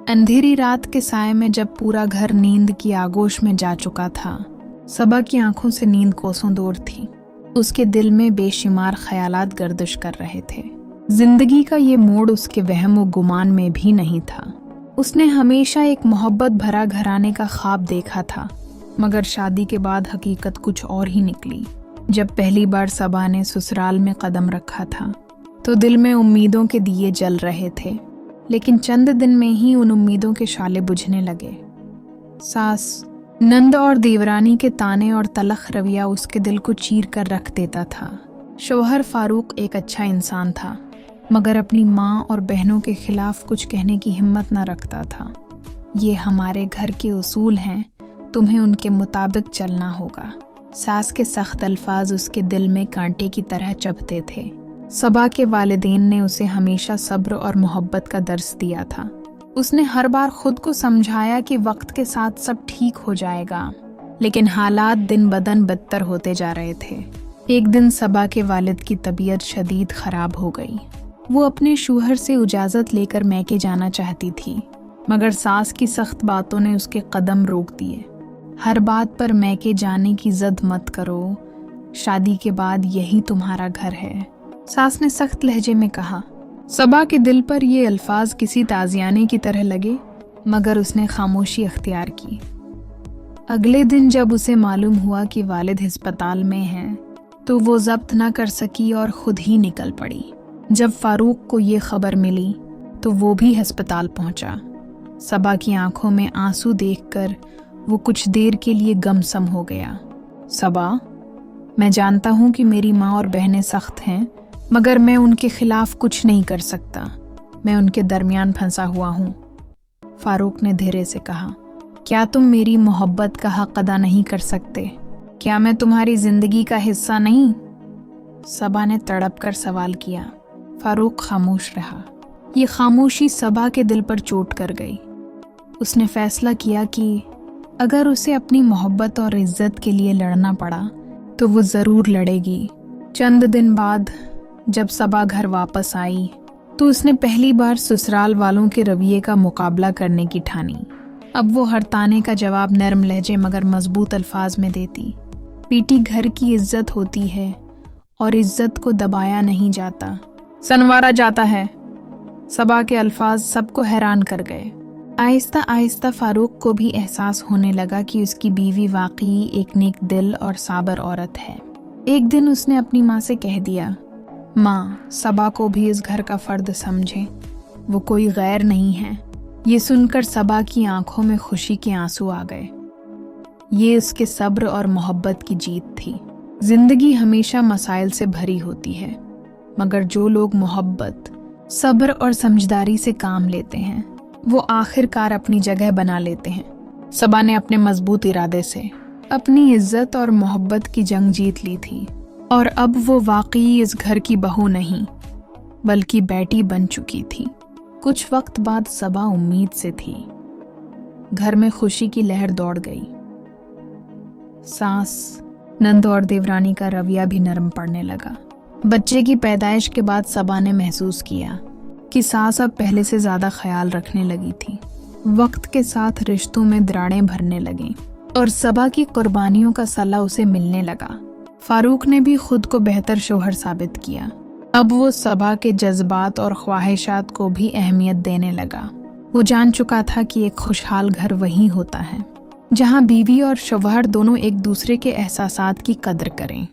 अंधेरी रात के साए में जब पूरा घर नींद की आगोश में जा चुका था, सबा की आंखों से नींद कोसों दूर थी। उसके दिल में बेशुमार ख्यालात गर्दिश कर रहे थे। जिंदगी का ये मोड़ उसके वहम व गुमान में भी नहीं था। उसने हमेशा एक मोहब्बत भरा घराने का ख्वाब देखा था, मगर शादी के बाद हकीकत कुछ और ही निकली। जब पहली बार सबा ने ससुराल में कदम रखा था तो दिल में उम्मीदों के दिए जल रहे थे, लेकिन चंद दिन में ही उन उम्मीदों के शाले बुझने लगे। सास, नंद और देवरानी के ताने और तलख रवैया उसके दिल को चीर कर रख देता था। शौहर फारूक एक अच्छा इंसान था, मगर अपनी माँ और बहनों के खिलाफ कुछ कहने की हिम्मत न रखता था। ये हमारे घर के उसूल हैं, तुम्हें उनके मुताबिक चलना होगा। सास के सख्त अल्फाज उसके दिल में कांटे की तरह चुभते थे। सबा के वालिदैन ने उसे हमेशा सब्र और मोहब्बत का दर्स दिया था। उसने हर बार खुद को समझाया कि वक्त के साथ सब ठीक हो जाएगा, लेकिन हालात दिन बदन बदतर होते जा रहे थे। एक दिन सबा के वालिद की तबीयत शदीद खराब हो गई। वो अपने शूहर से इजाज़त लेकर मैके जाना चाहती थी, मगर सास की सख्त बातों ने उसके कदम रोक दिए। हर बात पर मैके जाने की ज़द मत करो, शादी के बाद यही तुम्हारा घर है, सास ने सख्त लहजे में कहा। सबा के दिल पर ये अल्फाज किसी ताज़ियाने की तरह लगे, मगर उसने खामोशी अख्तियार की। अगले दिन जब उसे मालूम हुआ कि वालिद अस्पताल में हैं, तो वो ज़ब्त न कर सकी और खुद ही निकल पड़ी। जब फारूक को ये खबर मिली तो वो भी अस्पताल पहुंचा। सबा की आंखों में आंसू देखकर वो कुछ देर के लिए गमसम हो गया। सबा, मैं जानता हूँ कि मेरी माँ और बहनें सख्त हैं, मगर मैं उनके खिलाफ कुछ नहीं कर सकता। मैं उनके दरमियान फंसा हुआ हूँ, फारूक ने धीरे से कहा। क्या तुम मेरी मोहब्बत का हक अदा नहीं कर सकते? क्या मैं तुम्हारी जिंदगी का हिस्सा नहीं? सबा ने तड़प कर सवाल किया। फारूक खामोश रहा। ये खामोशी सबा के दिल पर चोट कर गई। उसने फैसला किया कि अगर उसे अपनी मोहब्बत और इज्जत के लिए लड़ना पड़ा तो वो ज़रूर लड़ेगी। चंद दिन बाद जब सबा घर वापस आई तो उसने पहली बार ससुराल वालों के रवैये का मुकाबला करने की ठानी। अब वो हर ताने का जवाब नरम लहजे मगर मजबूत अल्फाज में देती। बेटी घर की इज्जत होती है और इज्जत को दबाया नहीं जाता, सनवारा जाता है। सबा के अल्फाज सबको हैरान कर गए। आहिस्ता आहिस्ता फारूक को भी एहसास होने लगा कि उसकी बीवी वाकई एक नेक दिल और साबर औरत है। एक दिन उसने अपनी माँ से कह दिया, माँ, सबा को भी इस घर का फर्द समझें, वो कोई गैर नहीं है। ये सुनकर सबा की आंखों में खुशी के आंसू आ गए। ये उसके सब्र और मोहब्बत की जीत थी। जिंदगी हमेशा मसाइल से भरी होती है, मगर जो लोग मोहब्बत, सब्र और समझदारी से काम लेते हैं वो आखिरकार अपनी जगह बना लेते हैं। सबा ने अपने मजबूत इरादे से अपनी इज्जत और मोहब्बत की जंग जीत ली थी, और अब वो वाकई इस घर की बहू नहीं बल्कि बेटी बन चुकी थी। कुछ वक्त बाद सबा उम्मीद से थी। घर में खुशी की लहर दौड़ गई। सास, नंद और देवरानी का रवैया भी नरम पड़ने लगा। बच्चे की पैदाइश के बाद सबा ने महसूस किया कि सास अब पहले से ज्यादा ख्याल रखने लगी थी। वक्त के साथ रिश्तों में दरारें भरने लगीं और सबा की कुर्बानियों का सला उसे मिलने लगा। फारूक ने भी खुद को बेहतर शौहर साबित किया। अब वो सबा के जज्बात और ख्वाहिशात को भी अहमियत देने लगा। वो जान चुका था कि एक खुशहाल घर वही होता है जहाँ बीवी और शौहर दोनों एक दूसरे के एहसासात की कदर करें।